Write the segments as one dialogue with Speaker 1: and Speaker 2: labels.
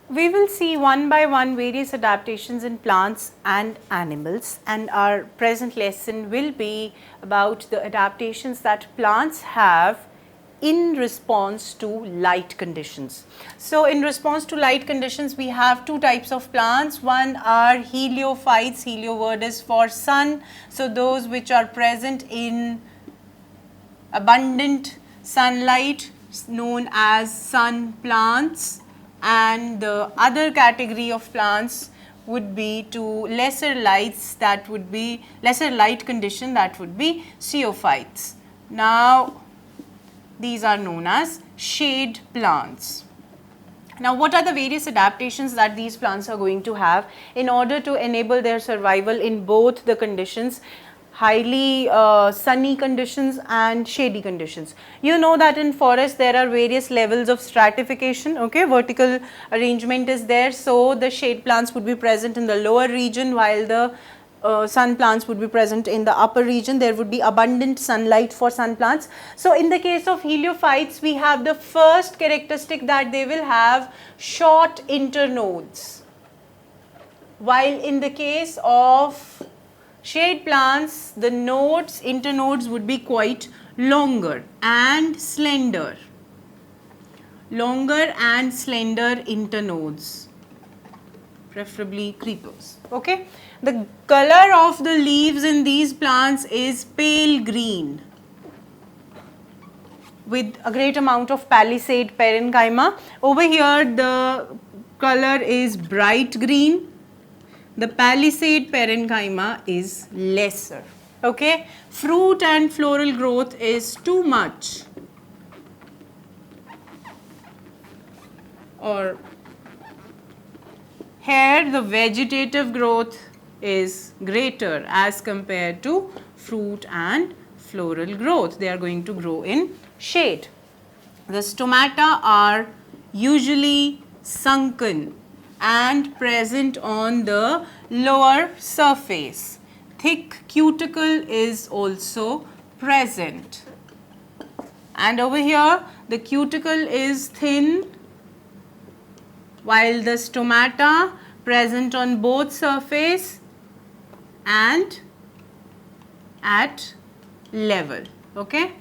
Speaker 1: We will see one by one various adaptations in plants and animals, and our present lesson will be about the adaptations that plants have in response to light conditions. So, in response to light conditions, we have two types of plants. One are heliophytes, helio word is for sun. So, those which are present in abundant sunlight known as sun plants, and the other category of plants would be to lesser lights, that would be lesser light condition, that would be xeophytes. Now, these are known as shade plants. Now, what are the various adaptations that these plants are going to have in order to enable their survival in both the conditions, highly sunny conditions and shady conditions? You know that in forest there are various levels of stratification, okay, vertical arrangement is there. So, the shade plants would be present in the lower region, while the sun plants would be present in the upper region. There would be abundant sunlight for sun plants. So, in the case of heliophytes, we have the first characteristic that they will have short internodes, while in the case of shade plants, the nodes, internodes would be quite longer and slender. Longer and slender internodes, preferably creepers. Okay. The color of the leaves in these plants is pale green with a great amount of palisade parenchyma. Over here the color is bright green. The palisade parenchyma is lesser. Okay. Fruit and floral growth is too much, or here the vegetative growth is greater as compared to fruit and floral growth. They are going to grow in shade. The stomata are usually sunken and present on the lower surface. Thick cuticle is also present, and over here the cuticle is thin, while the stomata present on both surface and at level. Okay.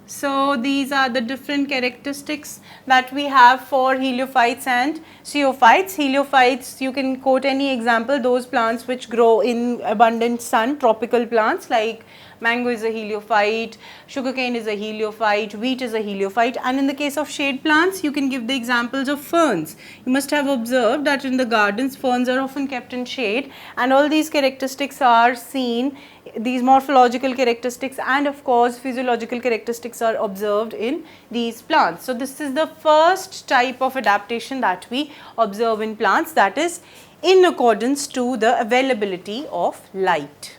Speaker 1: So, these are the different characteristics that we have for heliophytes and xeophytes. Heliophytes, you can quote any example, those plants which grow in abundant sun, tropical plants like mango is a heliophyte, sugarcane is a heliophyte, wheat is a heliophyte, and in the case of shade plants, you can give the examples of ferns. You must have observed that in the gardens, ferns are often kept in shade, and all these characteristics are seen, these morphological characteristics and of course physiological characteristics are observed in these plants. So, this is the first type of adaptation that we observe in plants, that is in accordance to the availability of light.